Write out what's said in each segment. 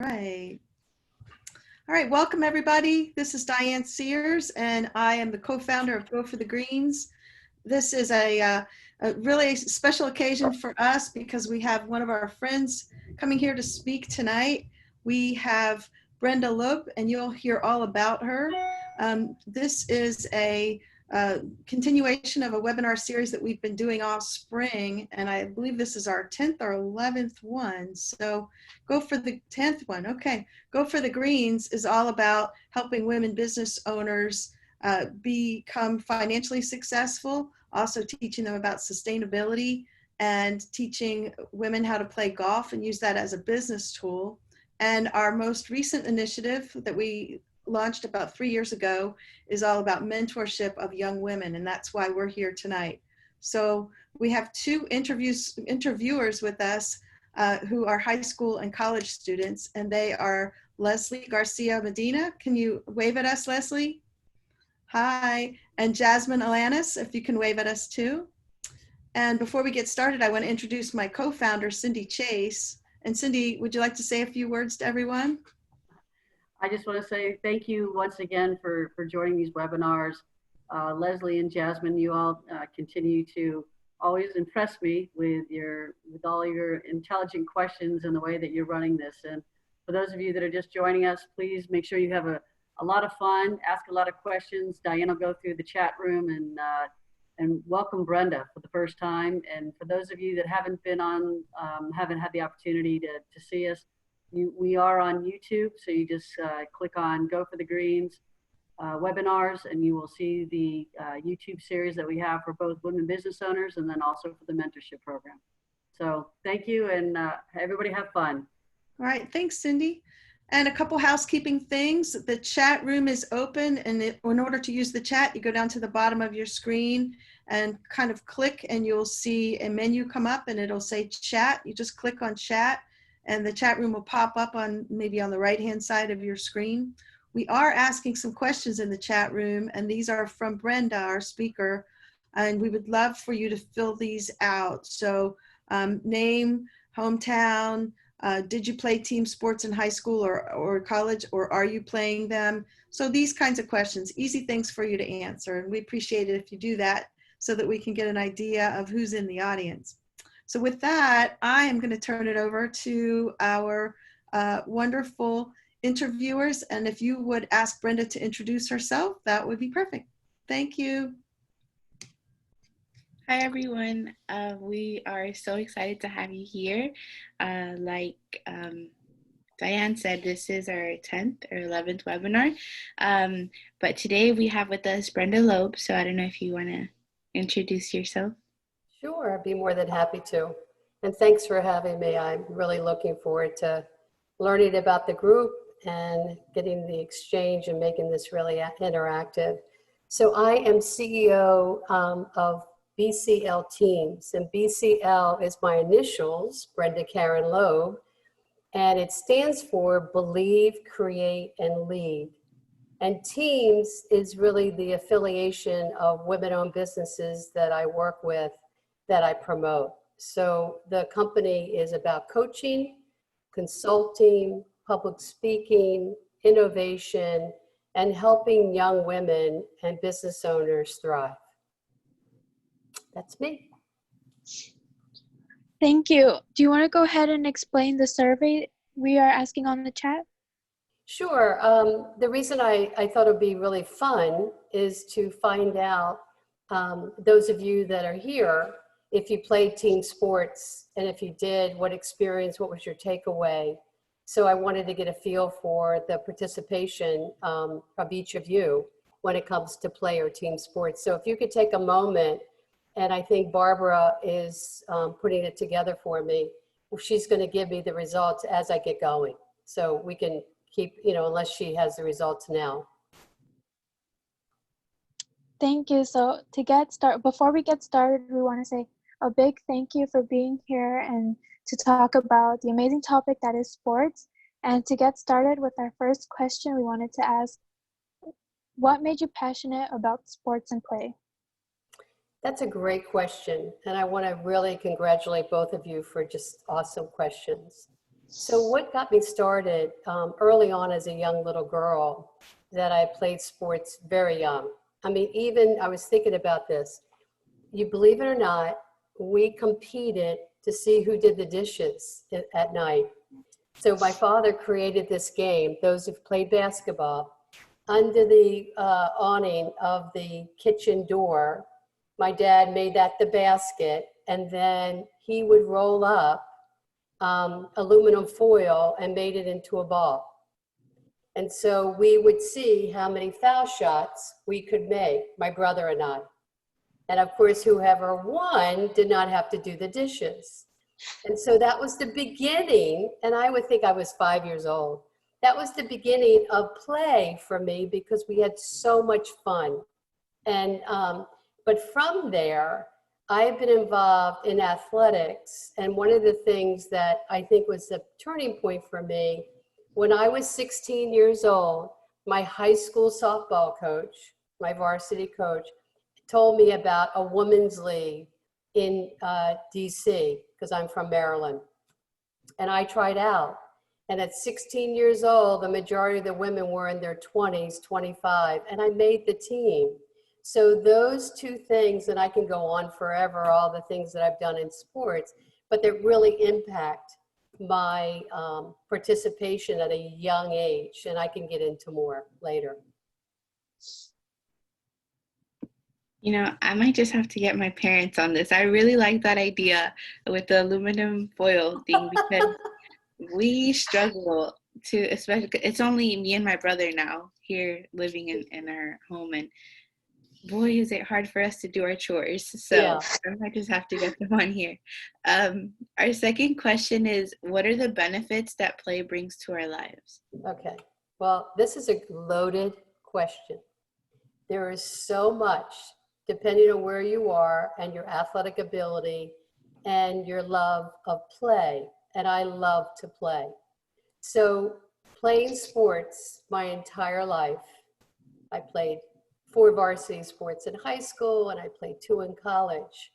right. All right, welcome everybody. This is Diane Sears, and I am the co-founder of Go for the Greens. This is a really special occasion for us because we have one of our friends coming here to speak tonight. We have Brenda Loube, and you'll hear all about her. This is a continuation of a webinar series that we've been doing all spring, and I believe this is our 10th or 11th one. So go for the 10th one. Okay, Go for the Greens is all about helping women business owners become financially successful, also teaching them about sustainability and teaching women how to play golf and use that as a business tool. And our most recent initiative that we launched about 3 years ago is all about mentorship of young women, and that's why we're here tonight. So we have two interviewers with us who are high school and college students, and they are Leslie Garcia-Medina. Can you wave at us, Leslie? Hi. And Jasmin Alanis, if you can wave at us too. And before we get started, I want to introduce my co-founder, Cindy Chase. And Cindy, would you like to say a few words to everyone? I just want to say thank you once again for joining these webinars. Leslie and Jasmin, you all continue to always impress me with all your intelligent questions and the way that you're running this. And for those of you that are just joining us, please make sure you have a lot of fun, ask a lot of questions. Diane will go through the chat room and welcome Brenda for the first time. And for those of you that haven't been on, haven't had the opportunity to see us, we are on YouTube, so you just click on Go for the Greens webinars, and you will see the YouTube series that we have for both women business owners and then also for the mentorship program. So thank you, and everybody have fun. All right, thanks, Cindy. And a couple housekeeping things. The chat room is open, and in order to use the chat, you go down to the bottom of your screen and kind of click, and you'll see a menu come up, and it'll say chat. You just click on chat, and the chat room will pop up on maybe on the right-hand side of your screen. We are asking some questions in the chat room, and these are from Brenda, our speaker, and we would love for you to fill these out. So name, hometown, did you play team sports in high school or college, or are you playing them? So these kinds of questions, easy things for you to answer, and we appreciate it if you do that so that we can get an idea of who's in the audience. So with that, I am going to turn it over to our wonderful interviewers. And if you would ask Brenda to introduce herself, that would be perfect. Thank you. Hi, everyone. We are so excited to have you here. Like Diane said, this is our 10th or 11th webinar. But today we have with us Brenda Loube. So I don't know if you want to introduce yourself. Sure, I'd be more than happy to. And thanks for having me. I'm really looking forward to learning about the group and getting the exchange and making this really interactive. So I am CEO of BCL Teams, and BCL is my initials, Brenda Karen Loube, and it stands for Believe, Create, and Lead. And Teams is really the affiliation of women-owned businesses that I work with, that I promote. So the company is about coaching, consulting, public speaking, innovation, and helping young women and business owners thrive. That's me. Thank you. Do you want to go ahead and explain the survey we are asking on the chat? Sure. The reason I thought it would be really fun is to find out, those of you that are here, if you played team sports, and if you did, what experience, what was your takeaway? So I wanted to get a feel for the participation of each of you when it comes to play or team sports. So if you could take a moment, and I think Barbara is putting it together for me. She's going to give me the results as I get going. So we can keep, unless she has the results now. Thank you. So to get started, before we get started, we want to say a big thank you for being here and to talk about the amazing topic that is sports. And to get started with our first question, we wanted to ask, what made you passionate about sports and play? That's a great question. And I want to really congratulate both of you for just awesome questions. So what got me started early on as a young little girl, that I played sports very young. I mean, even I was thinking about this. You believe it or not, we competed to see who did the dishes at night. So my father created this game, those who've played basketball, under the awning of the kitchen door. My dad made that the basket, and then he would roll up aluminum foil and made it into a ball. And so we would see how many foul shots we could make, my brother and I. And of course, whoever won did not have to do the dishes. And so that was the beginning, and I would think I was 5 years old. That was the beginning of play for me because we had so much fun. And, but from there, I've been involved in athletics. And one of the things that I think was the turning point for me, when I was 16 years old, my high school softball coach, my varsity coach, told me about a women's league in DC, because I'm from Maryland. And I tried out. And at 16 years old, the majority of the women were in their 20s, 25, and I made the team. So those two things, and I can go on forever, all the things that I've done in sports, but that really impact my participation at a young age. And I can get into more later. You know, I might just have to get my parents on this. I really like that idea with the aluminum foil thing because we struggle to, especially, it's only me and my brother now here living in our home, and boy, is it hard for us to do our chores. So Yeah. I might just have to get them on here. Our second question is, what are the benefits that play brings to our lives? Okay. Well, this is a loaded question. There is so much, depending on where you are and your athletic ability and your love of play. And I love to play. So playing sports my entire life, I played 4 varsity sports in high school and I played 2 in college.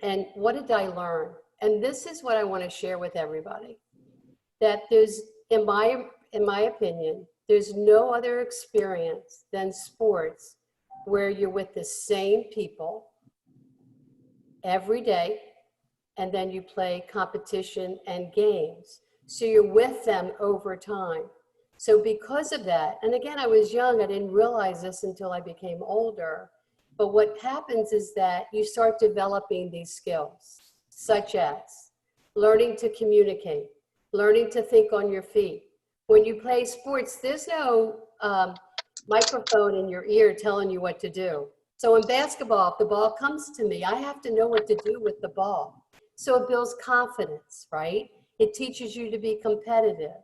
And what did I learn? And this is what I want to share with everybody, that there's, in my opinion, there's no other experience than sports where you're with the same people every day, and then you play competition and games. So you're with them over time. So because of that, and again, I was young, I didn't realize this until I became older, but what happens is that you start developing these skills, such as learning to communicate, learning to think on your feet. When you play sports, there's no microphone in your ear telling you what to do. So in basketball, if the ball comes to me, I have to know what to do with the ball. So it builds confidence, right? It teaches you to be competitive.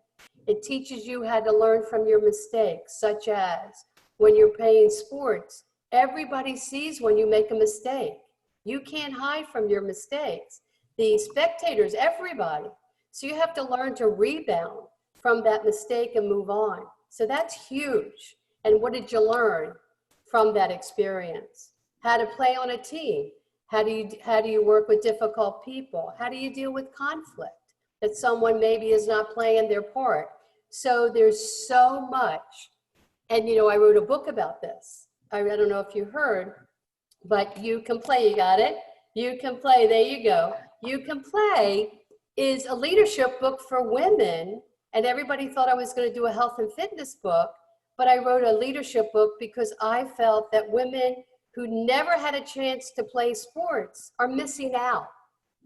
It teaches you how to learn from your mistakes, such as when you're playing sports, everybody sees when you make a mistake. You can't hide from your mistakes. The spectators, everybody. So you have to learn to rebound from that mistake and move on. So that's huge. And what did you learn from that experience? How to play on a team. How do you work with difficult people? How do you deal with conflict that someone maybe is not playing their part? So there's so much. And you know, I wrote a book about this. I don't know if you heard, but You Can Play, you got it? You Can Play, there you go. You Can Play is a leadership book for women, and everybody thought I was going to do a health and fitness book, but I wrote a leadership book because I felt that women who never had a chance to play sports are missing out.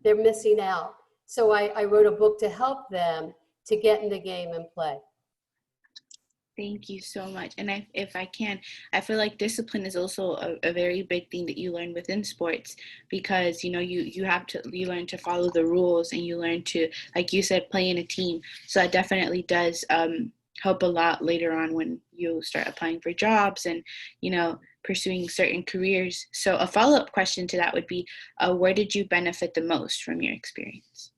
They're missing out. So I wrote a book to help them to get in the game and play. Thank you so much. And if I can, I feel like discipline is also a very big thing that you learn within sports, because, you know, you learn to follow the rules, and you learn to, like you said, play in a team. So that definitely does help a lot later on when you start applying for jobs and, you know, pursuing certain careers. So a follow-up question to that would be, where did you benefit the most from your experience?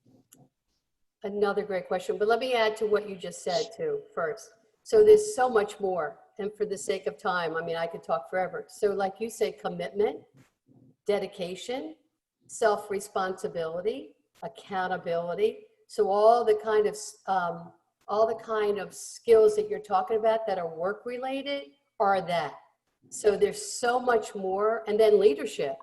Another great question, but let me add to what you just said too first. So there's so much more, and for the sake of time, I mean, I could talk forever. So like you say, commitment, dedication, self-responsibility, accountability, So all the kind of skills that you're talking about that are work related are that. So there's so much more. And then leadership,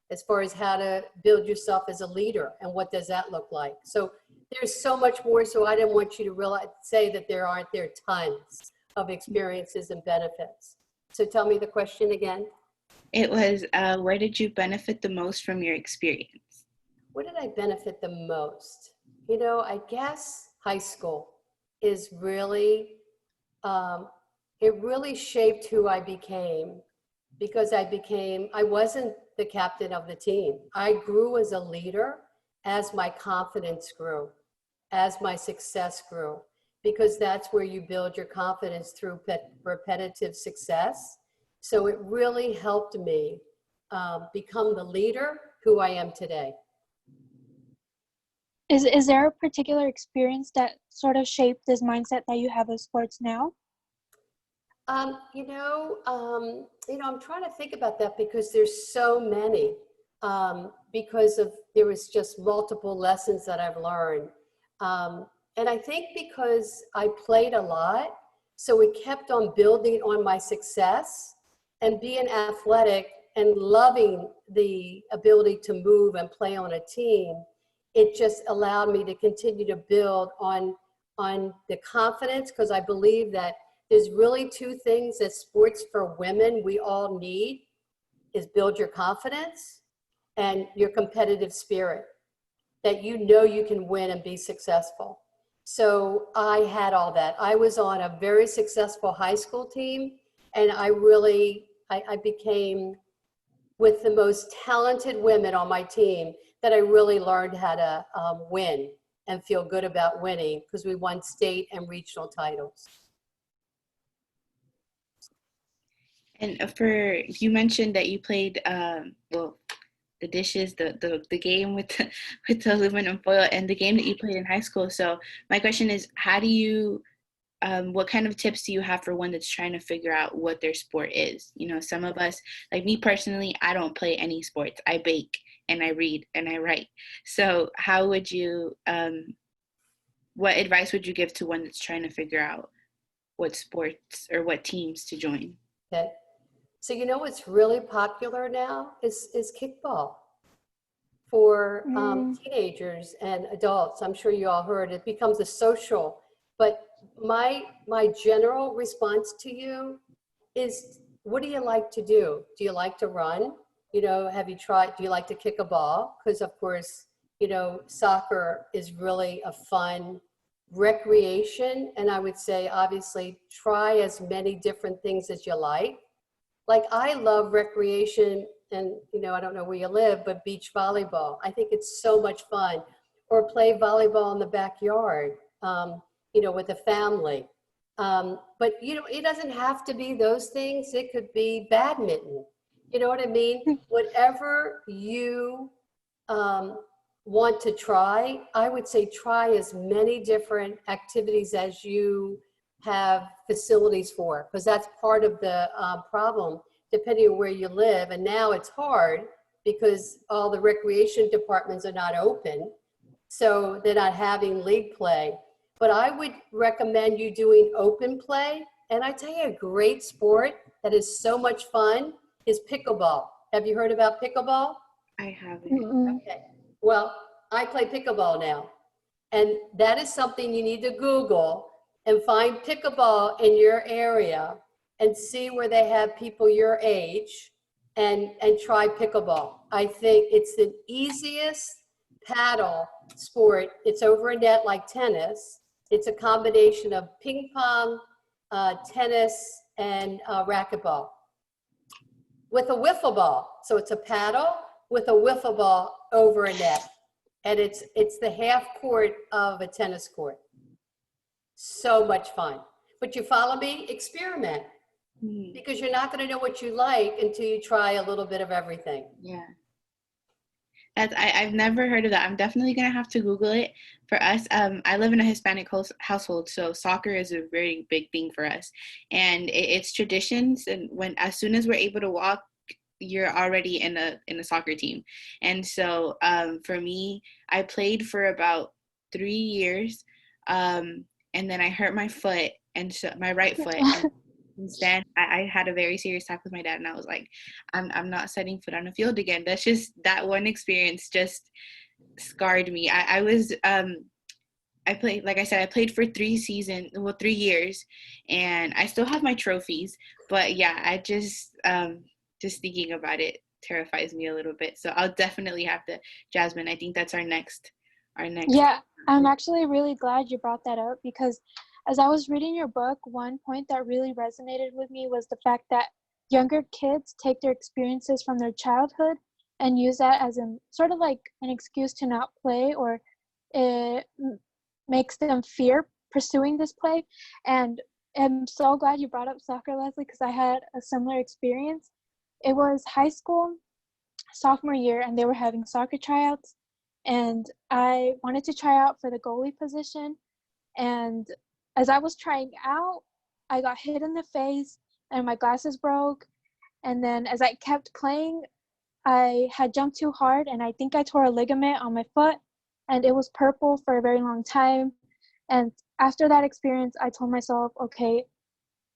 as far as how to build yourself as a leader and what does that look like. So there's so much more. So I didn't want you to say that there aren't tons of experiences and benefits. So tell me the question again. It was, where did you benefit the most from your experience? Where did I benefit the most? You know, I guess high school is really, it really shaped who I became, because I wasn't the captain of the team. I grew as a leader as my confidence grew, as my success grew, because that's where you build your confidence through repetitive success. So it really helped me become the leader who I am today. Is there a particular experience that sort of shaped this mindset that you have of sports now? I'm trying to think about that, because there's so many, because there was just multiple lessons that I've learned. And I think because I played a lot, so it kept on building on my success, and being athletic and loving the ability to move and play on a team. It just allowed me to continue to build on the confidence, because I believe that there's really two things that sports for women we all need, is build your confidence and your competitive spirit, that you know you can win and be successful. So I had all that. I was on a very successful high school team, and I became with the most talented women on my team, that I really learned how to win and feel good about winning, because we won state and regional titles. And you mentioned that you played, the dishes, the game with the aluminum foil, and the game that you played in high school. So my question is, how do you, what kind of tips do you have for one that's trying to figure out what their sport is? You know, some of us, like me personally, I don't play any sports. I bake and I read and I write. So how would you, what advice would you give to one that's trying to figure out what sports or what teams to join? Okay. So you know what's really popular now is kickball for teenagers and adults. I'm sure you all heard it becomes a social. But my general response to you is, what do you like to do? Do you like to run? You know, do you like to kick a ball? Because of course, you know, soccer is really a fun recreation. And I would say, obviously, try as many different things as you like. Like, I love recreation, and, you know, I don't know where you live, but beach volleyball. I think it's so much fun. Or play volleyball in the backyard, you know, with a family. But, you know, it doesn't have to be those things. It could be badminton. You know what I mean? Whatever you want to try, I would say try as many different activities as you have facilities for, because that's part of the problem, depending on where you live. And now it's hard because all the recreation departments are not open, so they're not having league play. But I would recommend you doing open play. And I tell you, a great sport that is so much fun is pickleball. Have you heard about pickleball? I haven't. Okay. Well, I play pickleball now. And that is something you need to Google and find pickleball in your area and see where they have people your age, and try pickleball. I think it's the easiest paddle sport. It's over a net like tennis. It's a combination of ping pong, tennis, and racquetball with a wiffle ball. So it's a paddle with a wiffle ball over a net. And it's the half court of a tennis court. So much fun. But you follow me? Experiment. Because you're not going to know what you like until you try a little bit of everything. Yeah. I've never heard of that. I'm definitely going to have to Google it. For us, I live in a Hispanic household, so soccer is a very big thing for us. And it's traditions. And as soon as we're able to walk, you're already in a soccer team. And so for me, I played for about 3 years. And then I hurt my foot, and so my right foot. And since then, I had a very serious talk with my dad, and I was like, I'm not setting foot on a field again. That's just, that one experience just scarred me. I played, like I said, I played for 3 years, and I still have my trophies. But yeah, I just thinking about it terrifies me a little bit. So I'll definitely have to, Jasmine, I think that's our next. Yeah, I'm actually really glad you brought that up, because as I was reading your book, one point that really resonated with me was the fact that younger kids take their experiences from their childhood and use that as a sort of like an excuse to not play, or it makes them fear pursuing this play. And I'm so glad you brought up soccer, Leslie, because I had a similar experience. It was high school sophomore year, and they were having soccer tryouts, and I wanted to try out for the goalie position. And as I was trying out, I got hit in the face and my glasses broke. And then as I kept playing, I had jumped too hard, and I think I tore a ligament on my foot, and it was purple for a very long time. And after that experience, I told myself, okay,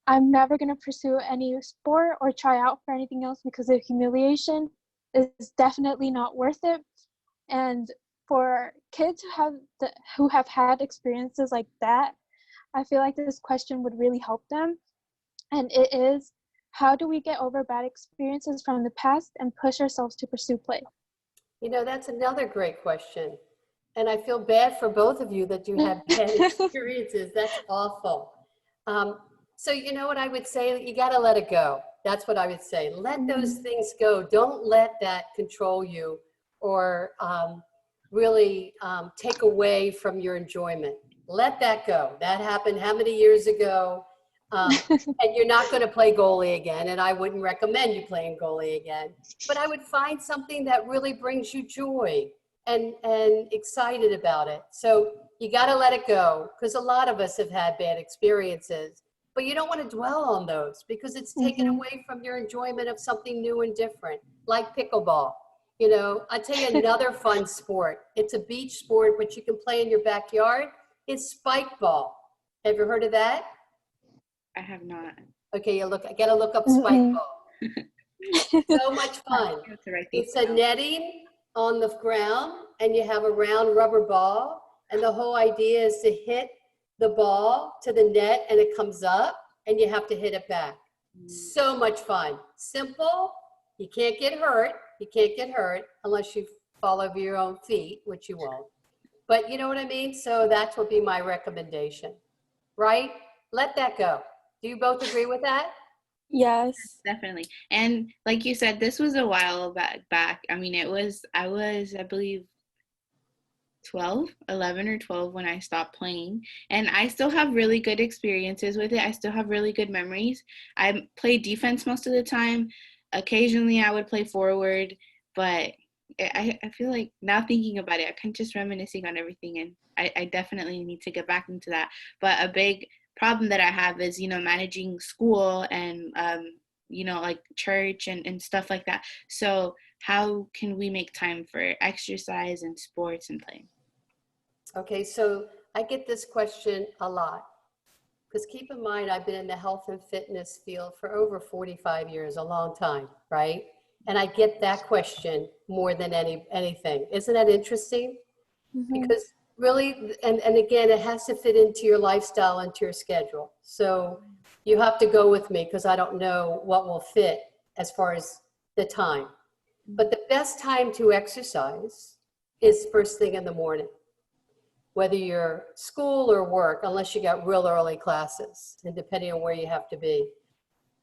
I'm never going to pursue any sport or try out for anything else, because the humiliation is definitely not worth it. And for kids who have had experiences like that, I feel like this question would really help them. And it is, how do we get over bad experiences from the past and push ourselves to pursue play? You know, that's another great question. And I feel bad for both of you that you have bad experiences. That's awful. So you know what I would say? You got to let it go. That's what I would say. Let those things go. Don't let that control you, or really take away from your enjoyment. Let that go. That happened how many years ago? And you're not going to play goalie again. And I wouldn't recommend you playing goalie again. But I would find something that really brings you joy and excited about it. So you got to let it go, because a lot of us have had bad experiences. But you don't want to dwell on those, because it's taken away from your enjoyment of something new and different, like pickleball. You know, I'll tell you another fun sport. It's a beach sport, but you can play in your backyard. It's spike ball. Have you heard of that? I have not. Okay, I got to look up spike ball. So much fun. It's a netting on the ground, and you have a round rubber ball. And the whole idea is to hit the ball to the net, and it comes up, and you have to hit it back. So much fun. Simple. You can't get hurt. You can't get hurt unless you fall over your own feet, which you won't. But you know what I mean? So that would be my recommendation, right? Let that go. Do you both agree with that? Yes. Definitely. And like you said, this was a while back. I mean, I was, I believe, 11 or 12 when I stopped playing, and I still have really good experiences with it. I still have really good memories. I played defense most of the time. Occasionally I would play forward, but I feel like now thinking about it, I'm kind of just reminiscing on everything, and I definitely need to get back into that. But a big problem that I have is, managing school and, like church and stuff like that. So how can we make time for exercise and sports and play? Okay, so I get this question a lot, because keep in mind, I've been in the health and fitness field for over 45 years, a long time, right? And I get that question more than anything. Isn't that interesting? Because really, and again, it has to fit into your lifestyle, into your schedule. So you have to go with me, because I don't know what will fit as far as the time. But the best time to exercise is first thing in the morning, whether you're school or work, unless you got real early classes, and depending on where you have to be.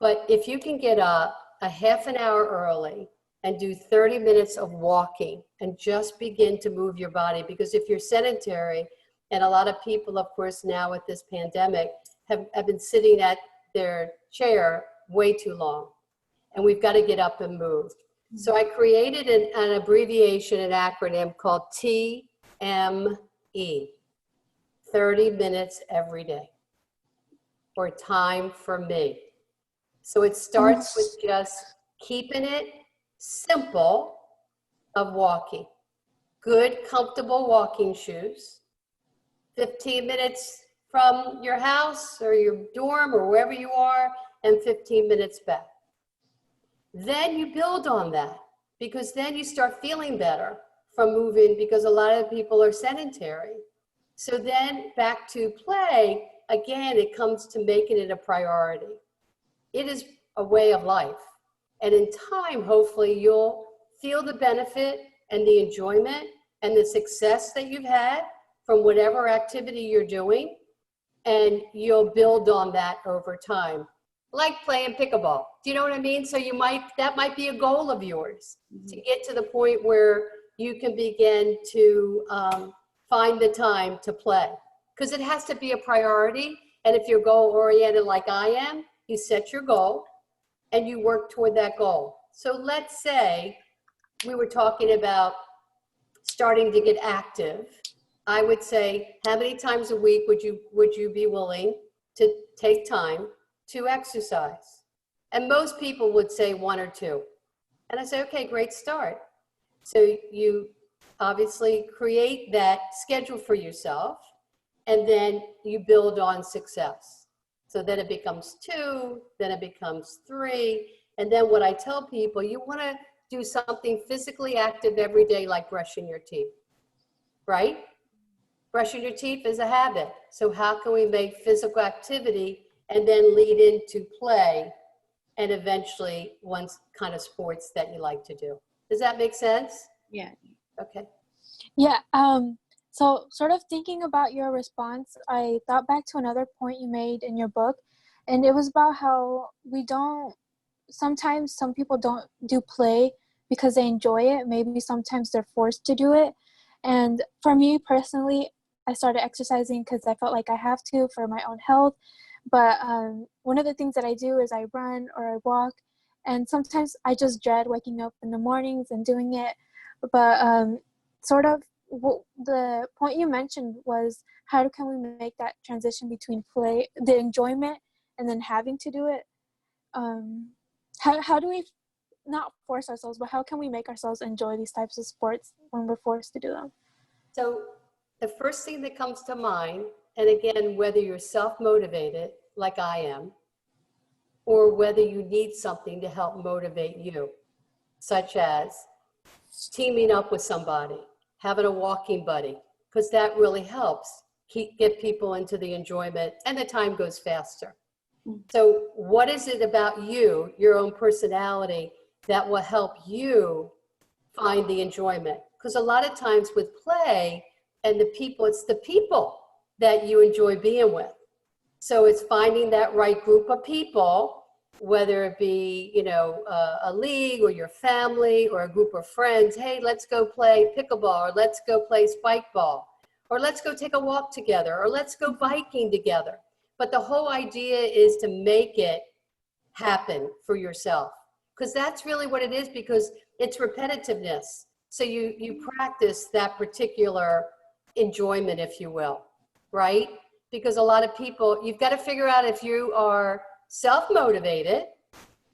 But if you can get up a half an hour early and do 30 minutes of walking and just begin to move your body, because if you're sedentary, and a lot of people, of course, now with this pandemic have been sitting at their chair way too long, and we've got to get up and move. So I created an abbreviation, an acronym called TME, 30 minutes every day, or time for me. So it starts with just keeping it simple of walking. Good, comfortable walking shoes. 15 minutes from your house or your dorm or wherever you are, and 15 minutes back. Then you build on that, because then you start feeling better from moving, because a lot of people are sedentary. So then back to play, again, it comes to making it a priority. It is a way of life. And in time, hopefully you'll feel the benefit and the enjoyment and the success that you've had from whatever activity you're doing. And you'll build on that over time. Like playing pickleball. Do you know what I mean? So that might be a goal of yours, to get to the point where you can begin to find the time to play. Because it has to be a priority. And if you're goal oriented like I am, you set your goal and you work toward that goal. So let's say we were talking about starting to get active. I would say, how many times a week would you be willing to take time to exercise? And most people would say 1 or 2. And I say, okay, great start. So you obviously create that schedule for yourself, and then you build on success. So then it becomes 2, then it becomes 3. And then what I tell people, you want to do something physically active every day, like brushing your teeth, right? Brushing your teeth is a habit. So how can we make physical activity and then lead into play and eventually one kind of sports that you like to do? Does that make sense? Yeah. Okay. Yeah. So sort of thinking about your response, I thought back to another point you made in your book, and it was about how sometimes some people don't do play because they enjoy it. Maybe sometimes they're forced to do it. And for me personally, I started exercising because I felt like I have to for my own health. But one of the things that I do is I run or I walk, and sometimes I just dread waking up in the mornings and doing it. But sort of the point you mentioned was, how can we make that transition between play, the enjoyment, and then having to do it? How do we not force ourselves, but how can we make ourselves enjoy these types of sports when we're forced to do them? So the first thing that comes to mind, and again, whether you're self-motivated like I am, or whether you need something to help motivate you, such as teaming up with somebody, having a walking buddy, because that really helps get people into the enjoyment, and the time goes faster. So what is it about you, your own personality, that will help you find the enjoyment? Because a lot of times with play and the people, it's the people that you enjoy being with. So it's finding that right group of people, whether it be, a league or your family or a group of friends. Hey, let's go play pickleball, or let's go play spike ball, or let's go take a walk together, or let's go biking together. But the whole idea is to make it happen for yourself, because that's really what it is, because it's repetitiveness. So you practice that particular enjoyment, if you will, right? Because a lot of people, you've got to figure out if you are self-motivated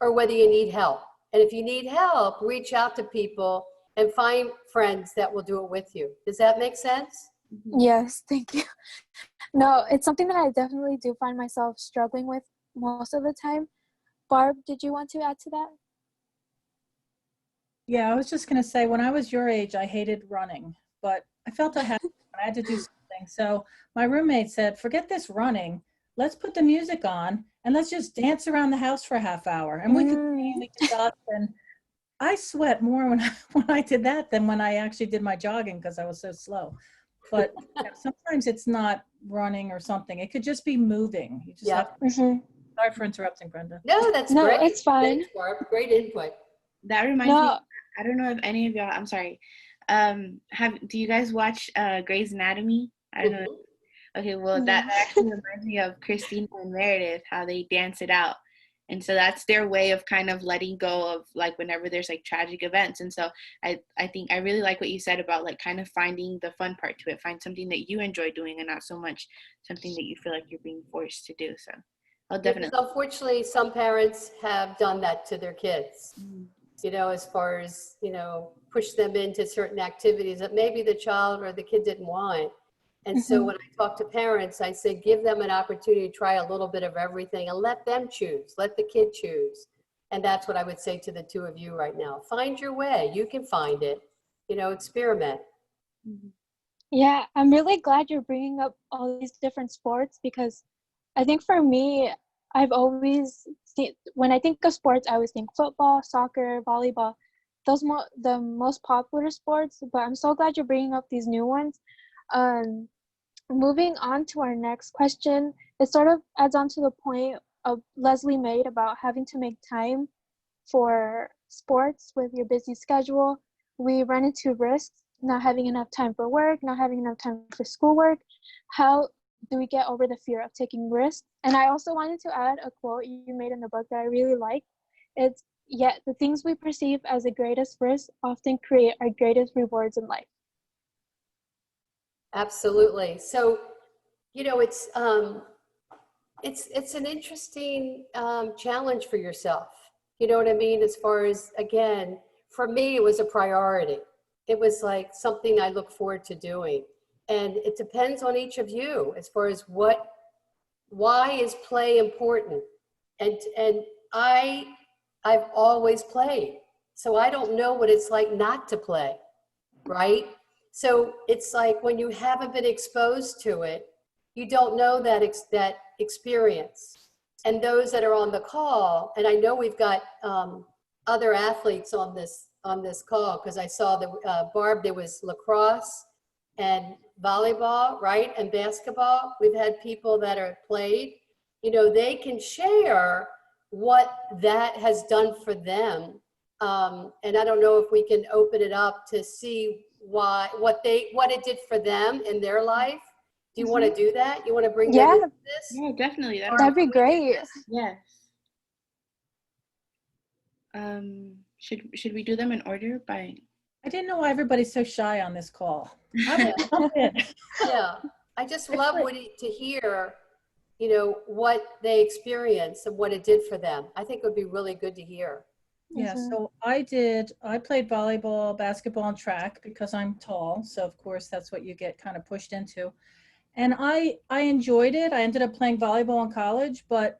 or whether you need help. And if you need help, reach out to people and find friends that will do it with you. Does that make sense? Yes, thank you. No, it's something that I definitely do find myself struggling with most of the time. Barb, did you want to add to that? Yeah, I was just going to say, when I was your age, I hated running, but I felt I had to do something. So my roommate said, forget this running. Let's put the music on and let's just dance around the house for a half hour. And we could dance. And I sweat more when I did that than when I actually did my jogging, because I was so slow. But sometimes it's not running or something. It could just be moving. You just have to. Sorry for interrupting, Brenda. No, that's No, great. it's fine. Thanks, Barb. Great input. That reminds me, I don't know if any of y'all, I'm sorry, do you guys watch Grey's Anatomy? I don't know. Okay, well, that actually reminds me of Christina and Meredith, how they dance it out. And so that's their way of kind of letting go of, like, whenever there's like tragic events. And so I think I really like what you said about like kind of finding the fun part to it. Find something that you enjoy doing and not so much something that you feel like you're being forced to do. So I'll definitely. Because unfortunately, some parents have done that to their kids, as far as, push them into certain activities that maybe the child or the kid didn't want. And so when I talk to parents, I say, give them an opportunity to try a little bit of everything and let them choose, let the kid choose. And that's what I would say to the two of you right now. Find your way. You can find it, you know, experiment. Yeah, I'm really glad you're bringing up all these different sports, because I think for me, I've always seen, when I think of sports, I always think football, soccer, volleyball, the most popular sports, but I'm so glad you're bringing up these new ones. Moving on to our next question, it sort of adds on to the point of Leslie made about having to make time for sports with your busy schedule. We run into risks, not having enough time for work, not having enough time for schoolwork. How do we get over the fear of taking risks? And I also wanted to add a quote you made in the book that I really like. It's, yet the things we perceive as the greatest risks often create our greatest rewards in life. Absolutely. So, you know, it's an interesting challenge for yourself. You know what I mean? As far as, again, for me, it was a priority. It was like something I look forward to doing. And it depends on each of you as far as why is play important? And I've always played. So I don't know what it's like not to play, right? So it's like when you haven't been exposed to it, you don't know that experience. And those that are on the call, and I know we've got other athletes on this call, because I saw the Barb, there was lacrosse and volleyball, right? And basketball. We've had people that are played, you know, they can share what that has done for them. And I don't know if we can open it up to see what it did for them in their life. Do you want to do that? You want to bring them into this? Yeah, definitely. That'd be great. Yes. Should we do them in order by? I didn't know why everybody's so shy on this call. Yeah, I just love to hear, you know, what they experienced and what it did for them. I think it would be really good to hear. Yeah, so I played volleyball, basketball, and track because I'm tall. So of course that's what you get kind of pushed into. And I enjoyed it. I ended up playing volleyball in college, but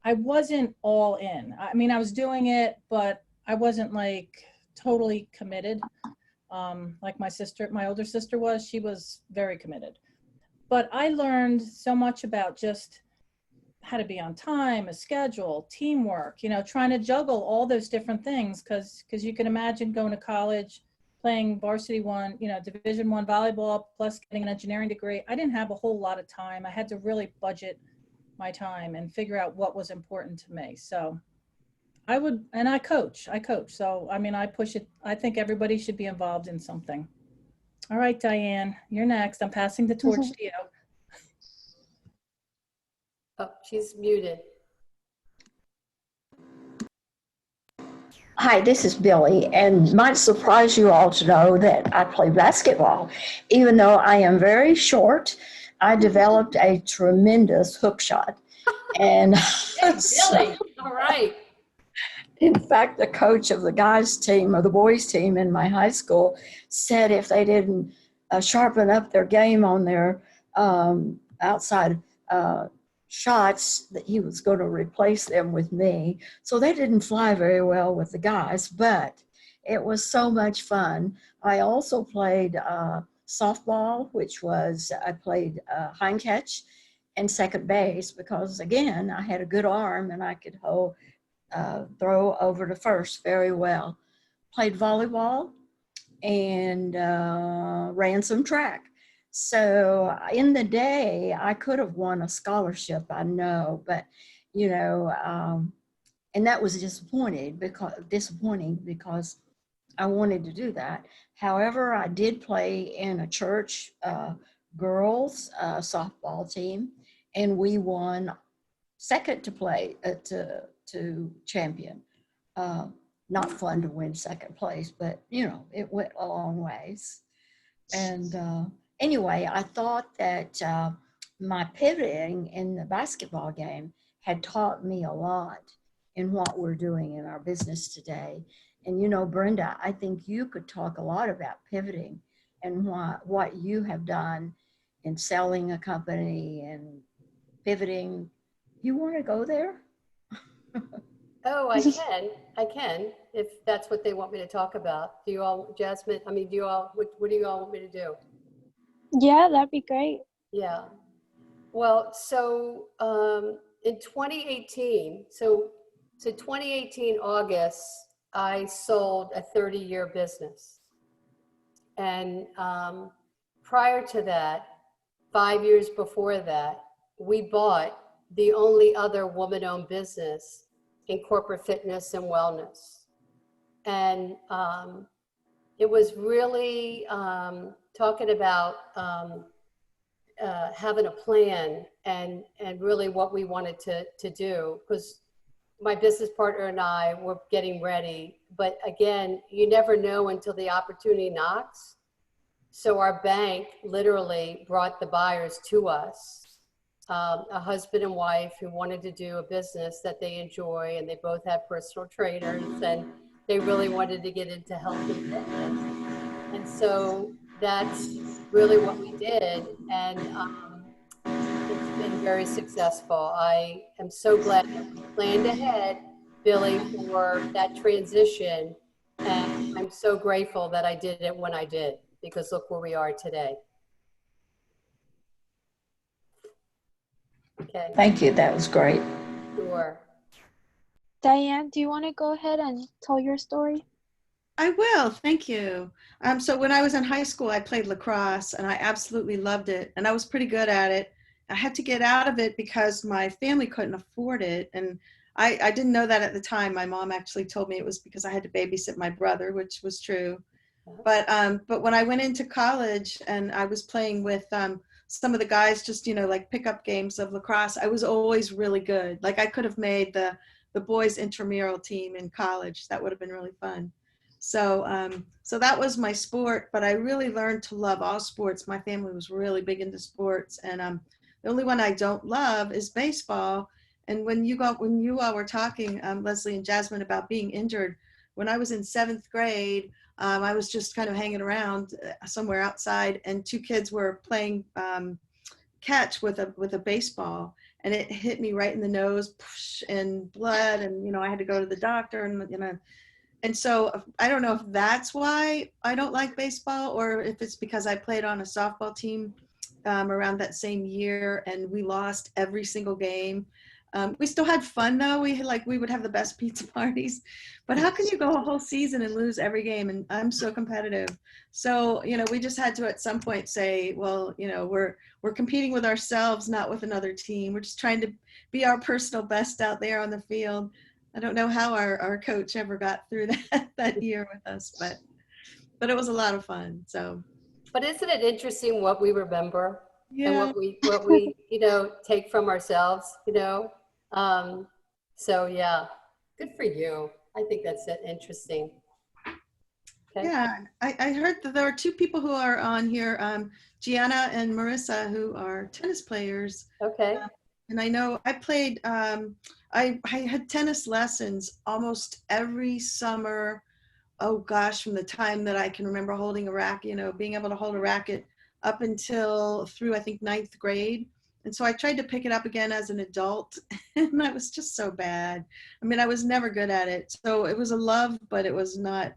I wasn't all in. I mean, I was doing it, but I wasn't like totally committed. Like my older sister was. She was very committed. But I learned so much about just how to be on time, a schedule, teamwork, you know, trying to juggle all those different things, because you can imagine going to college, playing varsity one, you know, Division I volleyball, plus getting an engineering degree. I didn't have a whole lot of time. I had to really budget my time and figure out what was important to me. So I coach. So, I mean, I push it. I think everybody should be involved in something. All right, Diane, you're next. I'm passing the torch to you. Oh, she's muted. Hi, this is Billy, and might surprise you all to know that I play basketball. Even though I am very short, I developed a tremendous hook shot. And Hey, Billy, all right. In fact, the coach of the guys' team or the boys' team in my high school said if they didn't sharpen up their game on their outside shots, that he was going to replace them with me. So they didn't fly very well with the guys, but it was so much fun. I also played softball, I played hind catch and second base because, again, I had a good arm and I could throw over to first very well. Played volleyball and ran some track. So in the day, I could have won a scholarship, I know, but you know, and that was disappointing because I wanted to do that. However, I did play in a church girls softball team, and we won second to play to champion. Not fun to win second place, but you know, it went a long ways. And anyway, I thought that my pivoting in the basketball game had taught me a lot in what we're doing in our business today. And you know, Brenda, I think you could talk a lot about pivoting and what you have done in selling a company and pivoting. You want to go there? Oh, I can, if that's what they want me to talk about. Do you all, Jasmine, I mean, what do you all want me to do? Yeah, that'd be great. Yeah. Well, so in 2018, so 2018 August, I sold a 30-year business. And prior to that, 5 years before that, we bought the only other woman-owned business in corporate fitness and wellness. And it was really talking about having a plan and really what we wanted to do, because my business partner and I were getting ready. But again, you never know until the opportunity knocks. So our bank literally brought the buyers to us, a husband and wife who wanted to do a business that they enjoy, and they both had personal trainers, and they really wanted to get into health and fitness. And so that's really what we did. And it's been very successful. I am so glad that we planned ahead, Billy, for that transition. And I'm so grateful that I did it when I did, because look where we are today. Okay. Thank you. That was great. Sure. Diane, do you want to go ahead and tell your story? I will, thank you. So when I was in high school, I played lacrosse and I absolutely loved it. And I was pretty good at it. I had to get out of it because my family couldn't afford it. And I didn't know that at the time. My mom actually told me it was because I had to babysit my brother, which was true. But when I went into college and I was playing with some of the guys, just, like pickup games of lacrosse, I was always really good. Like I could have made the boys intramural team in college. That would have been really fun. So that was my sport, but I really learned to love all sports. My family was really big into sports, and the only one I don't love is baseball. And when you all were talking, Leslie and Jasmine, about being injured, when I was in 7th grade, I was just kind of hanging around somewhere outside, and 2 kids were playing catch with a baseball, and it hit me right in the nose, and blood, and I had to go to the doctor, and so I don't know if that's why I don't like baseball, or if it's because I played on a softball team around that same year, and we lost every single game. We still had fun though. We would have the best pizza parties, but how can you go a whole season and lose every game? And I'm so competitive. So, we just had to at some point say, well, we're competing with ourselves, not with another team. We're just trying to be our personal best out there on the field. I don't know how our coach ever got through that year with us, but it was a lot of fun. So, but isn't it interesting what we remember? yeah. And what we take from ourselves, so yeah, good for you. I think that's interesting. Okay. Yeah, I heard that there are 2 people who are on here, Gianna and Marissa, who are tennis players. Okay. And I know I played, I had tennis lessons almost every summer. Oh gosh, from the time that I can remember holding a racket, being able to hold a racket up until through, I think, 9th grade. And so I tried to pick it up again as an adult, and I was just so bad. I mean, I was never good at it. So it was a love, but it was not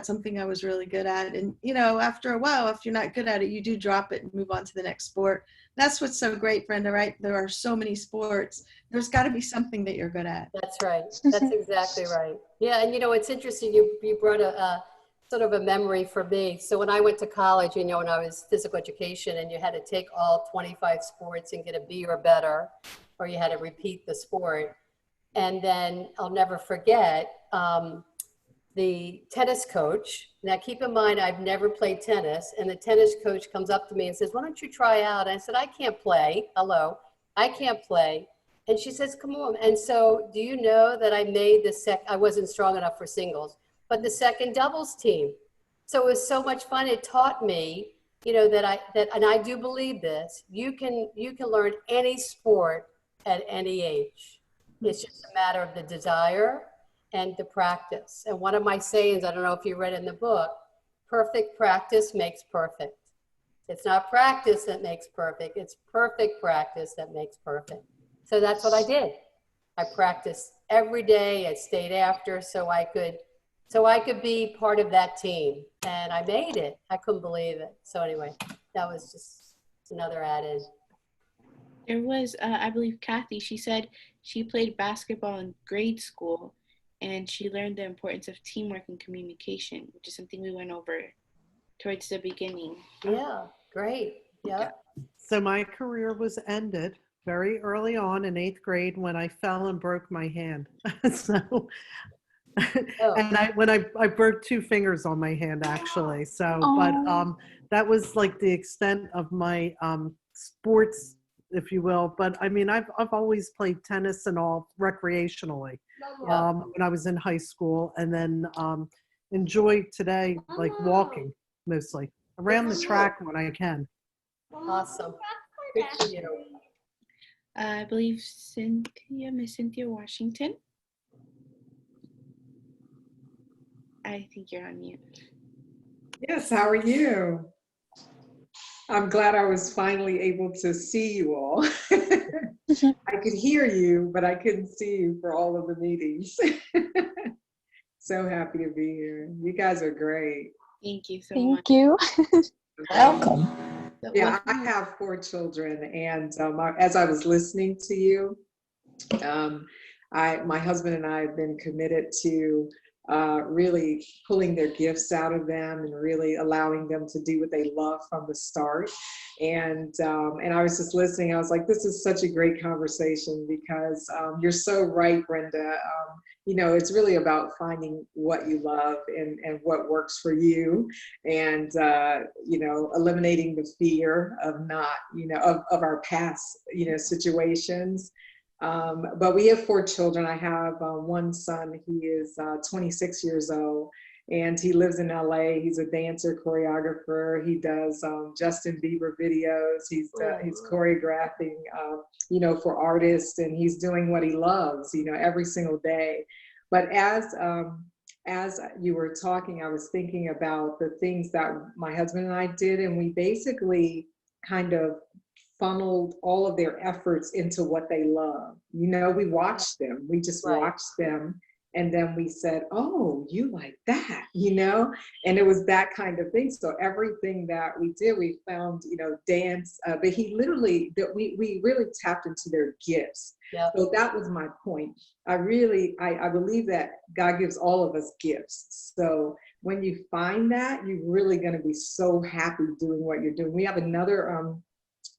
something I was really good at. And, after a while, if you're not good at it, you do drop it and move on to the next sport. That's what's so great, Brenda, right? There are so many sports. There's got to be something that you're good at. That's right. That's exactly right. Yeah. And it's interesting. You brought a sort of a memory for me. So when I went to college, when I was physical education, and you had to take all 25 sports and get a B or better, or you had to repeat the sport. And then I'll never forget the tennis coach. Now keep in mind, I've never played tennis. And the tennis coach comes up to me and says, why don't you try out? And I said, I can't play. Hello, I can't play. And she says, come on. And so do you know that I made I wasn't strong enough for singles, but the second doubles team. So it was so much fun. It taught me, and I do believe this, you can learn any sport at any age. It's just a matter of the desire and the practice. And one of my sayings, I don't know if you read in the book, perfect practice makes perfect. It's not practice that makes perfect. It's perfect practice that makes perfect. So that's what I did. I practiced every day. I stayed after so I could be part of that team, and I made it. I couldn't believe it. So anyway, that was just another added. There was, I believe, Kathy. She said she played basketball in grade school, and she learned the importance of teamwork and communication, which is something we went over towards the beginning. Yeah, great. Yeah. So my career was ended very early on in 8th grade when I fell and broke my hand. So, and I broke 2 fingers on my hand actually. So, but that was like the extent of my sports, if you will. But I mean, I've always played tennis and all recreationally when I was in high school, and then enjoy today like walking mostly around the track when I can. Awesome. Good for you. I believe Miss Cynthia Washington. I think you're on mute. Yes, how are you? I'm glad I was finally able to see you all. I could hear you, but I couldn't see you for all of the meetings. So happy to be here. You guys are great. Thank you so much. Thank you. Welcome. Yeah, I have 4 children, and as I was listening to you, my husband and I have been committed to really pulling their gifts out of them and really allowing them to do what they love from the start. And I was just listening. I was like, this is such a great conversation because you're so right, Brenda. You know, it's really about finding what you love and what works for you, and you know, eliminating the fear of not, you know, of our past, you know, situations. But we have 4 children. I have one son. He is 26 years old, and he lives in LA. He's a dancer, choreographer. He does Justin Bieber videos. He's choreographing, you know, for artists, and he's doing what he loves, you know, every single day. But as you were talking, I was thinking about the things that my husband and I did, and we basically kind of funneled all of their efforts into what they love. You know, we watched them. We just watched them. And then we said, oh, you like that, you know? And it was that kind of thing. So everything that we did, we found, you know, dance, but we really tapped into their gifts. Yep. So that was my point. I believe that God gives all of us gifts. So when you find that, you're really going to be so happy doing what you're doing. We have another,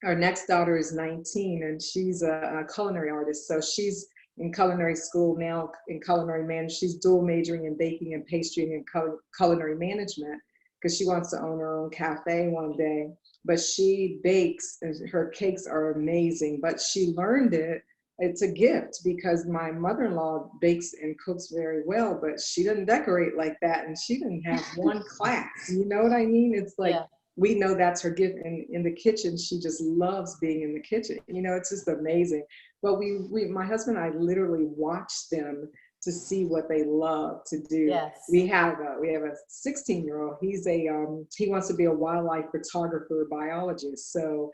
our next daughter is 19, and she's a culinary artist. So she's in culinary school now, in culinary management. She's dual majoring in baking and pastry and culinary management because she wants to own her own cafe one day. But she bakes, and her cakes are amazing. But she learned it. It's a gift because my mother-in-law bakes and cooks very well, but she doesn't decorate like that, and she didn't have one class. You know what I mean? It's like, we know that's her gift. In the kitchen, she just loves being in the kitchen. You know, it's just amazing. But my husband and I literally watched them to see what they love to do. Yes. We have a 16-year-old. He wants to be a wildlife photographer, biologist. So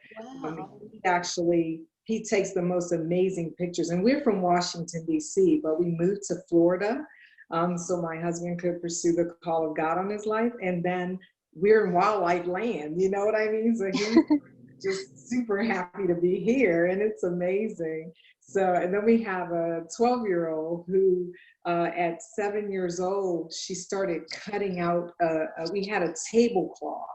he takes the most amazing pictures. And we're from Washington, D.C., but we moved to Florida so my husband could pursue the call of God on his life. And then we're in wildlife land, you know what I mean? So he's just super happy to be here, and it's amazing. So, and then we have a 12-year-old who at 7 years old, she started cutting out, we had a tablecloth.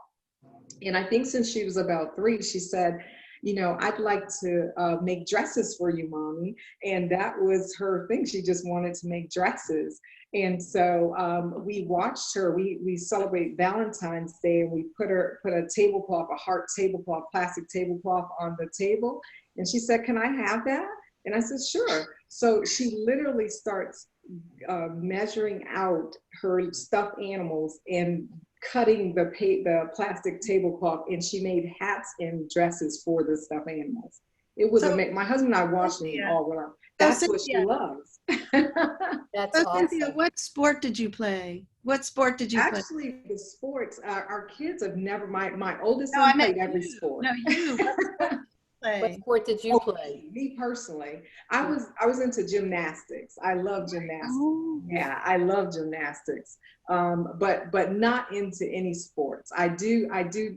And I think since she was about 3, she said, you know, I'd like to make dresses for you, Mommy. And that was her thing. She just wanted to make dresses. And so we watched her. We celebrate Valentine's Day, and we put a tablecloth, a heart tablecloth, plastic tablecloth on the table. And she said, "Can I have that?" And I said, "Sure." So she literally starts measuring out her stuffed animals and cutting the plastic tablecloth, and she made hats and dresses for the stuffed animals. It was amazing. My husband and I watched them all. that's what she Cynthia, loves. That's Cynthia, awesome. what sport did you play? What sport did you play? Actually, the sports, our kids have never, my oldest No, I son meant played every you. sport. No, you. What sport did you What play? sport did you Oh, play? me personally, I was into gymnastics. I love gymnastics. Oh, Yeah, I love gymnastics. But not into any sports. I do.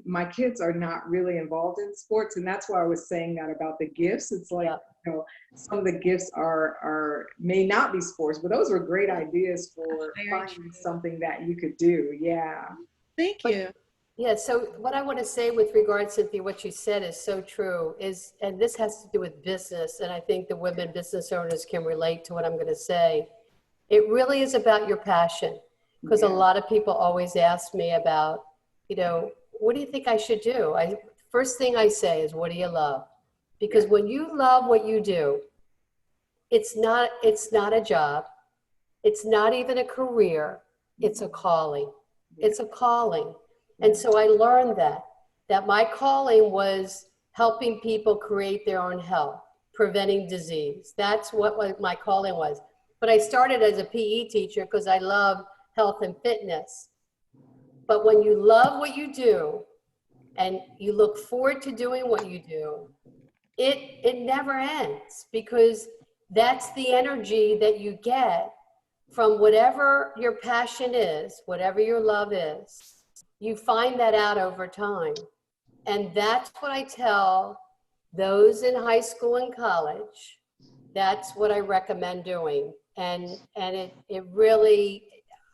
My kids are not really involved in sports, and that's why I was saying that about the gifts. It's like, Yeah. you know, some of the gifts are may not be sports, but those were great ideas for Very finding true. something that you could do. Yeah. Thank But- you. Yeah, so what I want to say with regards, Cynthia, what you said is so true, and this has to do with business, and I think the women business owners can relate to what I'm going to say. It really is about your passion, because a Yeah. lot of people always ask me about, what do you think I should do? First thing I say is, what do you love? Because when you love what you do, it's not a job, it's not even a career, it's a calling. It's a calling. And so I learned that my calling was helping people create their own health, preventing disease. That's what my calling was. But I started as a PE teacher because I love health and fitness. But when you love what you do and you look forward to doing what you do, it never ends, because that's the energy that you get from whatever your passion is, whatever your love is. You find that out over time. And that's what I tell those in high school and college. That's what I recommend doing. And it really,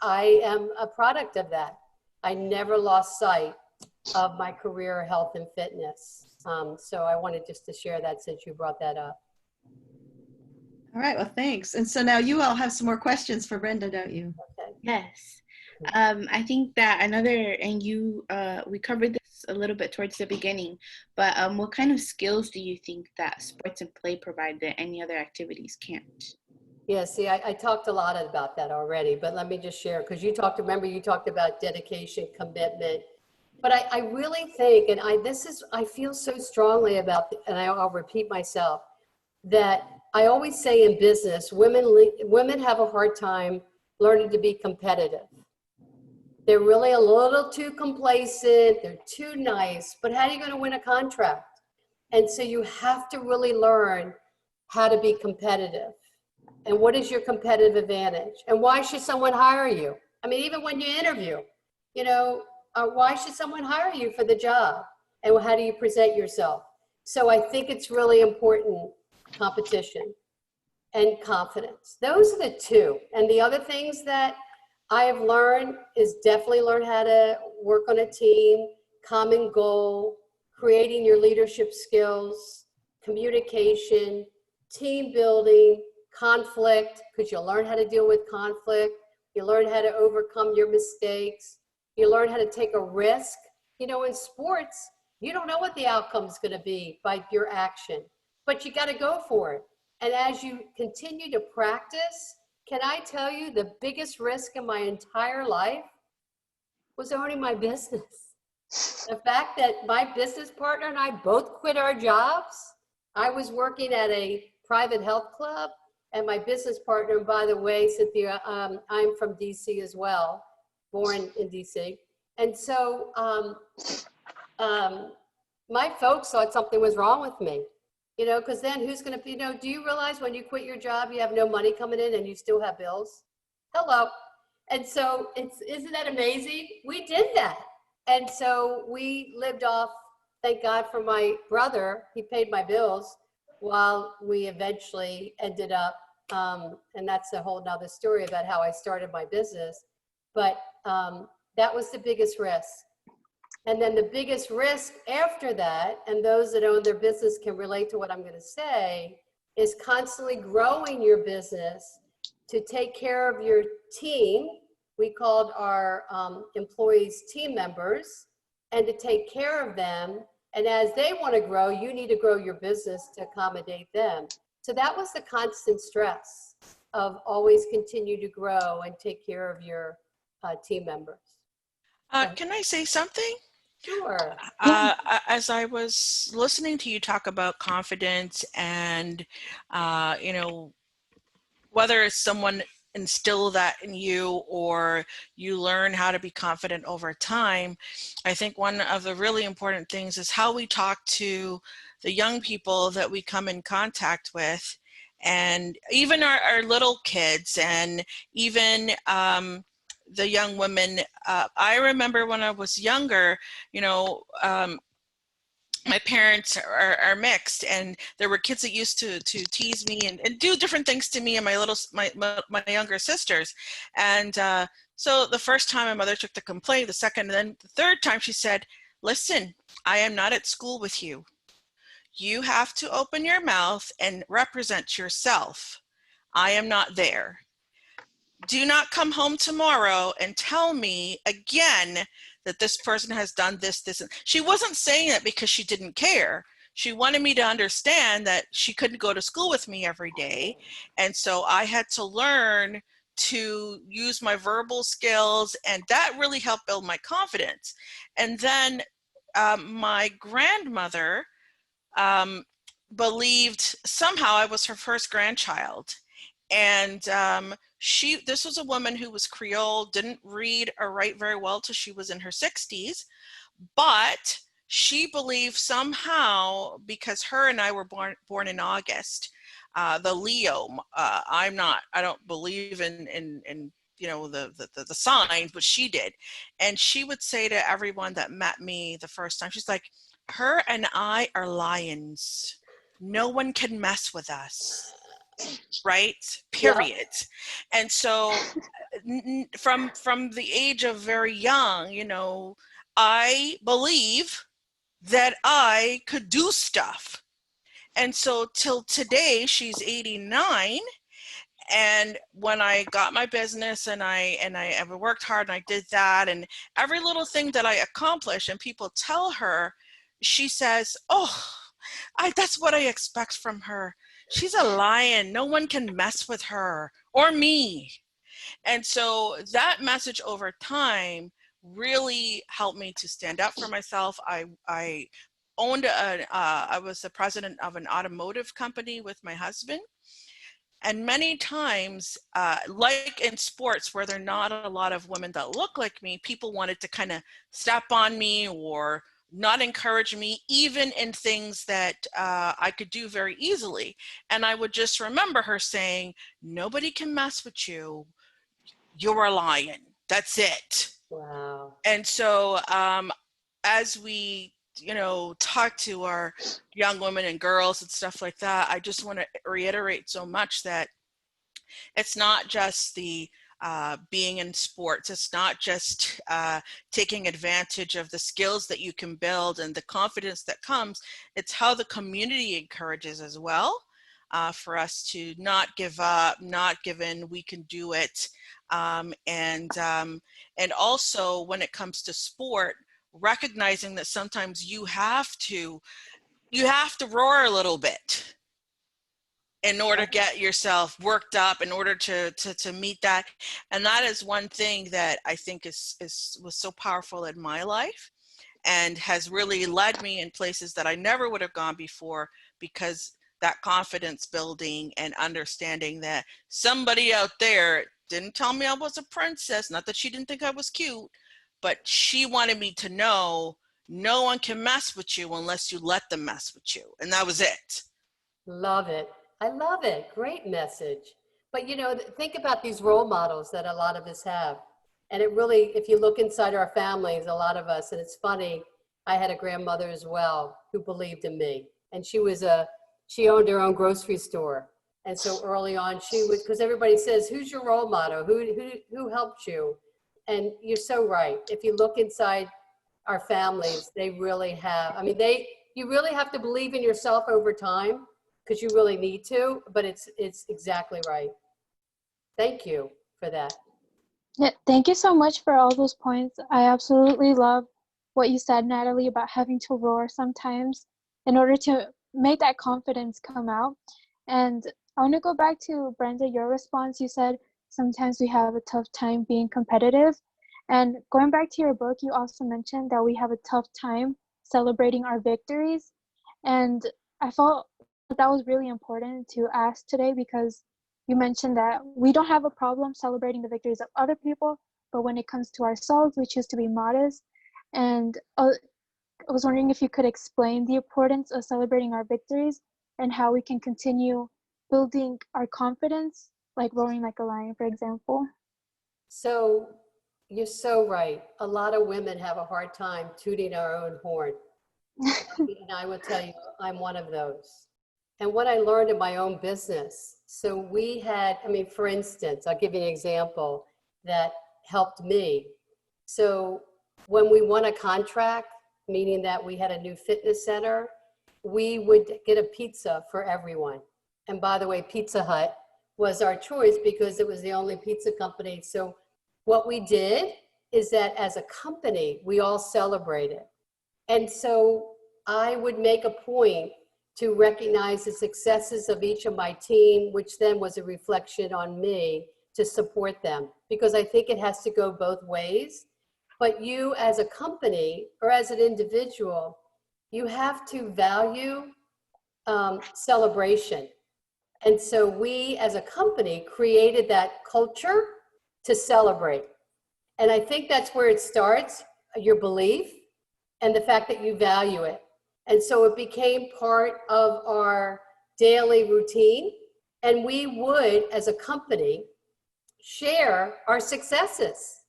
I am a product of that. I never lost sight of my career, health and fitness. So I wanted just to share that since you brought that up. All right. Well, thanks. And so now you all have some more questions for Brenda, don't you? Okay. Yes. I think that we covered this a little bit towards the beginning, but what kind of skills do you think that sports and play provide that any other activities can't? Yeah, see, I talked a lot about that already, but let me just share, because you talked about dedication, commitment. But I really think, and I feel so strongly about, and I'll repeat myself, that I always say in business, women have a hard time learning to be competitive. They're really a little too complacent, they're too nice, but how are you going to win a contract? And so you have to really learn how to be competitive. And what is your competitive advantage? And why should someone hire you? I mean, even when you interview, why should someone hire you for the job? And how do you present yourself? So I think it's really important, competition and confidence. Those are the two. And the other things that I have learned is definitely learn how to work on a team, common goal, creating your leadership skills, communication, team building, conflict, because you'll learn how to deal with conflict. You learn how to overcome your mistakes. You learn how to take a risk. In sports, you don't know what the outcome is going to be by your action, but you got to go for it. And as you continue to practice, can I tell you the biggest risk in my entire life was owning my business. The fact that my business partner and I both quit our jobs. I was working at a private health club, and my business partner, and by the way, Cynthia, I'm from DC as well, born in DC. And so my folks thought something was wrong with me. Because then who's going to, do you realize when you quit your job, you have no money coming in and you still have bills? Hello. And so isn't that amazing? We did that. And so we lived off, thank God for my brother, he paid my bills while we eventually ended up, and that's a whole nother story about how I started my business. But that was the biggest risk. And then the biggest risk after that, and those that own their business can relate to what I'm going to say, is constantly growing your business to take care of your team. We called our employees team members, and to take care of them. And as they want to grow, you need to grow your business to accommodate them. So that was the constant stress of always continue to grow and take care of your team members. Can I say something? Sure. As I was listening to you talk about confidence and, whether it's someone instill that in you or you learn how to be confident over time, I think one of the really important things is how we talk to the young people that we come in contact with, and even our little kids, and even the young women. I remember when I was younger, you know, my parents are mixed, and there were kids that used to tease me and do different things to me and my younger sisters. And so the first time my mother took the complaint, the second, and then the third time she said, listen, I am not at school with you. You have to open your mouth and represent yourself. I am not there. Do not come home tomorrow and tell me again that this person has done this, this. And she wasn't saying it because she didn't care. She wanted me to understand that she couldn't go to school with me every day. And so I had to learn to use my verbal skills, and that really helped build my confidence. And then my grandmother believed somehow I was her first grandchild. And this was a woman who was Creole, didn't read or write very well till she was in her 60s, but she believed somehow, because her and I were born in August, the Leo. I don't believe in you know, the signs, but she did. And she would say to everyone that met me the first time, she's like, her and I are lions. No one can mess with us. Right? Period. Yeah. And so from the age of very young, you know, I believe that I could do stuff. And so till today, she's 89. And when I got my business and I ever worked hard and I did that, and every little thing that I accomplish and people tell her, she says, oh, that's what I expect from her. She's a lion. No one can mess with her or me. And so that message over time really helped me to stand up for myself. I was the president of an automotive company with my husband. And many times, like in sports where there are not a lot of women that look like me, people wanted to kind of step on me or not encourage me, even in things that I could do very easily. And I would just remember her saying, nobody can mess with you. You're a lion. That's it. Wow. And so as we, you know, talk to our young women and girls and stuff like that, I just want to reiterate so much that it's not just the being in sports. It's not just taking advantage of the skills that you can build and the confidence that comes. It's how the community encourages as well, for us to not give up, not give in. We can do it. And also when it comes to sport, recognizing that sometimes you have to roar a little bit in order to get yourself worked up, in order to meet that. And that is one thing that I think was so powerful in my life and has really led me in places that I never would have gone before, because that confidence building and understanding that somebody out there didn't tell me I was a princess, not that she didn't think I was cute, but she wanted me to know no one can mess with you unless you let them mess with you. And that was it. Love it. I love it. Great message. But you know, think about these role models that a lot of us have. And it really, if you look inside our families, a lot of us, and it's funny, I had a grandmother as well who believed in me. And she owned her own grocery store. And so early on because everybody says, who's your role model? Who helped you? And you're so right. If you look inside our families, they really have, I mean, you really have to believe in yourself over time, because you really need to, but it's exactly right. Thank you for that. Yeah, thank you so much for all those points. I absolutely love what you said, Natalie, about having to roar sometimes in order to make that confidence come out. And I want to go back to Brenda, your response. You said sometimes we have a tough time being competitive. And going back to your book, you also mentioned that we have a tough time celebrating our victories. And I felt that was really important to ask today, because you mentioned that we don't have a problem celebrating the victories of other people, but when it comes to ourselves, we choose to be modest. And I was wondering if you could explain the importance of celebrating our victories and how we can continue building our confidence, like roaring like a lion, for example. So you're so right. A lot of women have a hard time tooting our own horn. And I will tell you, I'm one of those. And what I learned in my own business, so we had, I mean, for instance, I'll give you an example that helped me. So when we won a contract, meaning that we had a new fitness center, we would get a pizza for everyone. And by the way, Pizza Hut was our choice because it was the only pizza company. So what we did is that as a company, we all celebrated. And so I would make a point to recognize the successes of each of my team, which then was a reflection on me to support them, because I think it has to go both ways. But you as a company or as an individual, you have to value celebration. And so we as a company created that culture to celebrate. And I think that's where it starts, your belief and the fact that you value it. And so it became part of our daily routine. And we would, as a company, share our successes.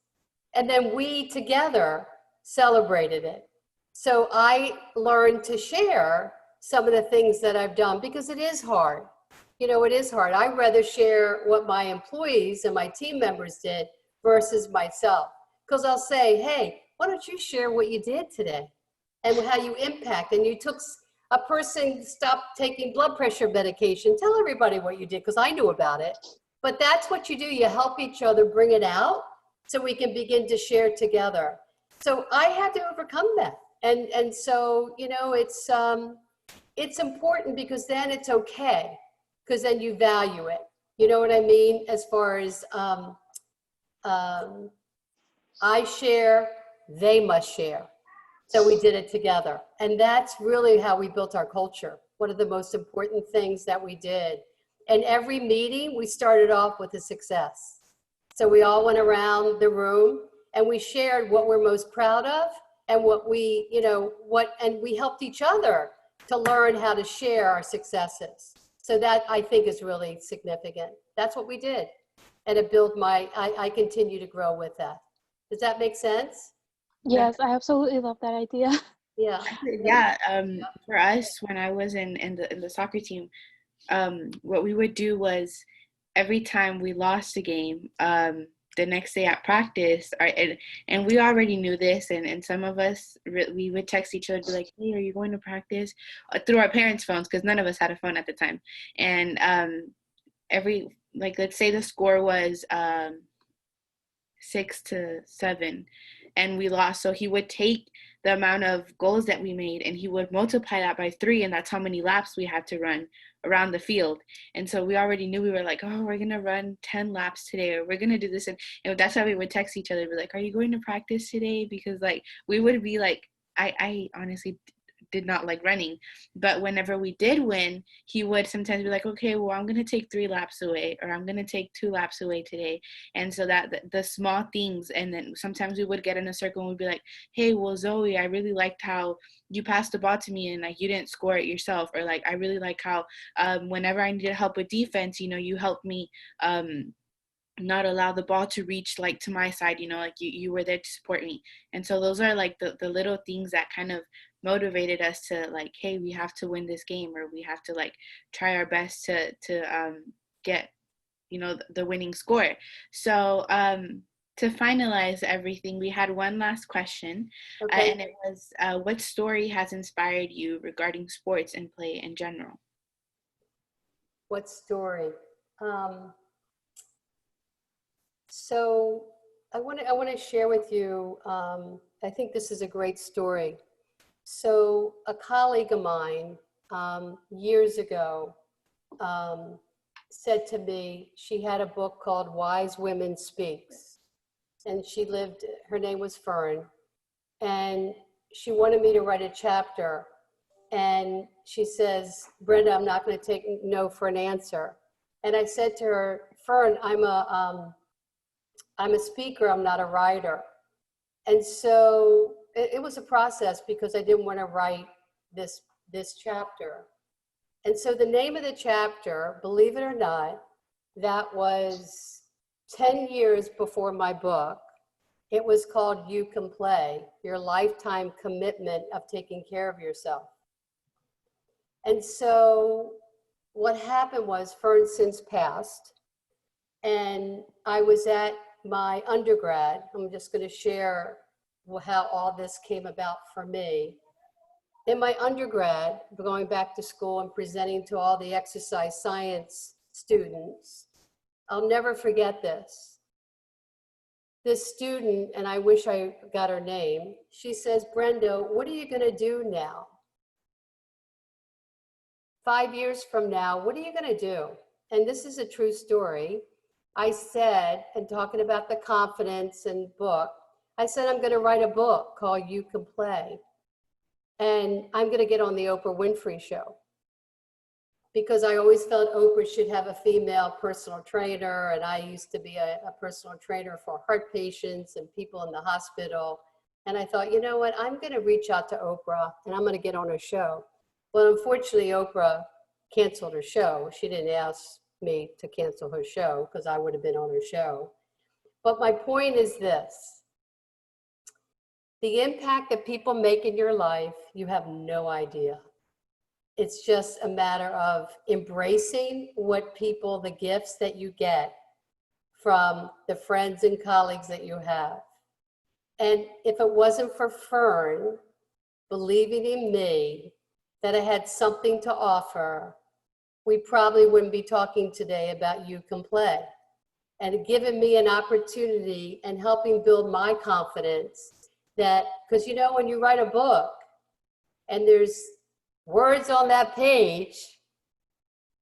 And then we together celebrated it. So I learned to share some of the things that I've done because it is hard. You know, it is hard. I'd rather share what my employees and my team members did versus myself. Because I'll say, hey, why don't you share what you did today and how you impact? And you took a person stopped taking blood pressure medication. Tell everybody what you did because I knew about it. But that's what you do. You help each other bring it out so we can begin to share together. So I had to overcome that. And so, you know, it's important because then it's okay, because then you value it. You know what I mean? As far as I share, they must share. So we did it together. And that's really how we built our culture. One of the most important things that we did. And every meeting, we started off with a success. So we all went around the room and we shared what we're most proud of and what we, you know, and we helped each other to learn how to share our successes. So that I think is really significant. That's what we did. And it built I continue to grow with that. Does that make sense? Yes, I absolutely love that idea. Yeah. Yeah. For us, when I was in the soccer team, what we would do was every time we lost a game, the next day at practice, and we already knew this, and some of us, we would text each other, be like, hey, are you going to practice? Through our parents' phones, because none of us had a phone at the time. And let's say the score was 6-7, and we lost. So he would take the amount of goals that we made and he would multiply that by 3, and that's how many laps we had to run around the field. And so we already knew, we were like, oh, we're gonna run 10 laps today, or we're gonna do this. And that's how we would text each other, be like, are you going to practice today? Because like we would be like, I honestly did not like running, but whenever we did win, he would sometimes be like, okay, well, I'm gonna take 3 laps away, or I'm gonna take 2 laps away today. And so that the small things, and then sometimes we would get in a circle and we'd be like, hey, well, Zoe, I really liked how you passed the ball to me and like you didn't score it yourself, or like I really like how whenever I needed help with defense, you know, you helped me not allow the ball to reach like to my side, you know, like you were there to support me. And so those are like the little things that kind of motivated us to like, hey, we have to win this game, or we have to like try our best to get, you know, the winning score. So to finalize everything, we had one last question. Okay. And it was, what story has inspired you regarding sports and play in general? What story? So I want to share with you, I think this is a great story. So a colleague of mine years ago said to me, she had a book called Wise Women Speaks. And she lived, her name was Fern. And she wanted me to write a chapter. And she says, Brenda, I'm not going to take no for an answer. And I said to her, Fern, I'm a speaker, I'm not a writer. And so it was a process because I didn't want to write this chapter. And so the name of the chapter, believe it or not, that was 10 years before my book. It was called You Can Play, Your Lifetime Commitment of Taking Care of Yourself. And so what happened was Fern since passed, and I was at my undergrad. I'm just going to share how all this came about for me. In my undergrad, going back to school and presenting to all the exercise science students, I'll never forget this. This student, and I wish I got her name, she says, Brenda, what are you going to do now? 5 years from now, what are you going to do? And this is a true story. I said, and talking about the confidence and book, I said, I'm going to write a book called You Can Play. And I'm going to get on the Oprah Winfrey show. Because I always felt Oprah should have a female personal trainer. And I used to be a personal trainer for heart patients and people in the hospital. And I thought, you know what, I'm going to reach out to Oprah and I'm going to get on her show. Well, unfortunately, Oprah canceled her show. She didn't ask me to cancel her show because I would have been on her show. But my point is this. The impact that people make in your life, you have no idea. It's just a matter of embracing what people, the gifts that you get from the friends and colleagues that you have. And if it wasn't for Fern believing in me that I had something to offer, we probably wouldn't be talking today about You Can Play. And giving me an opportunity and helping build my confidence that, because you know, when you write a book and there's words on that page,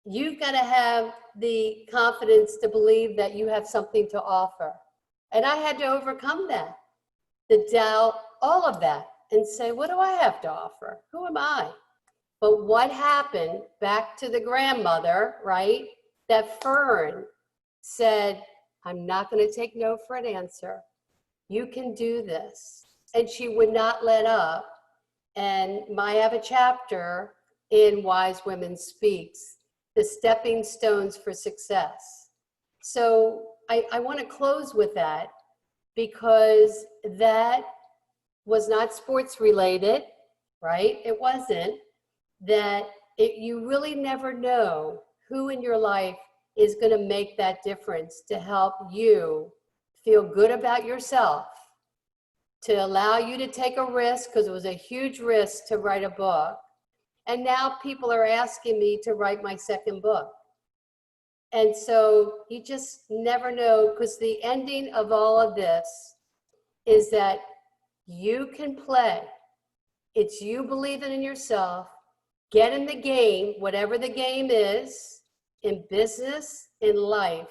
you've got to have the confidence to believe that you have something to offer. And I had to overcome that, the doubt, all of that, and say, what do I have to offer? Who am I? But what happened, back to the grandmother, right? That Fern said, I'm not going to take no for an answer. You can do this. And she would not let up. And I have a chapter in Wise Women Speaks, the stepping stones for success. So I want to close with that because that was not sports related, right? It wasn't. You really never know who in your life is going to make that difference to help you feel good about yourself, to allow you to take a risk, because it was a huge risk to write a book. And now people are asking me to write my second book. And so you just never know, because the ending of all of this is that you can play. It's you believing in yourself, get in the game, whatever the game is, in business, in life,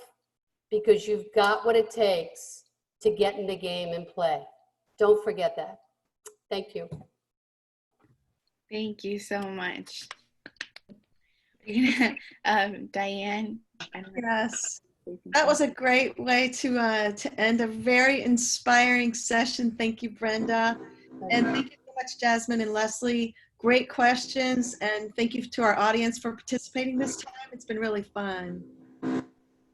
because you've got what it takes to get in the game and play. Don't forget that. Thank you. Thank you so much. Diane. Yes, that was a great way to end a very inspiring session. Thank you, Brenda. And thank you so much, Jasmine and Leslie. Great questions. And thank you to our audience for participating this time. It's been really fun.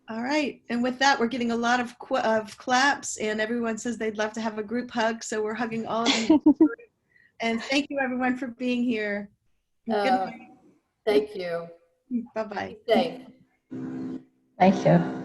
All right. And with that, we're getting a lot of claps, and everyone says they'd love to have a group hug. So we're hugging all of you. And thank you, everyone, for being here. Good night. Thank you. Bye-bye. Be safe. Thank you.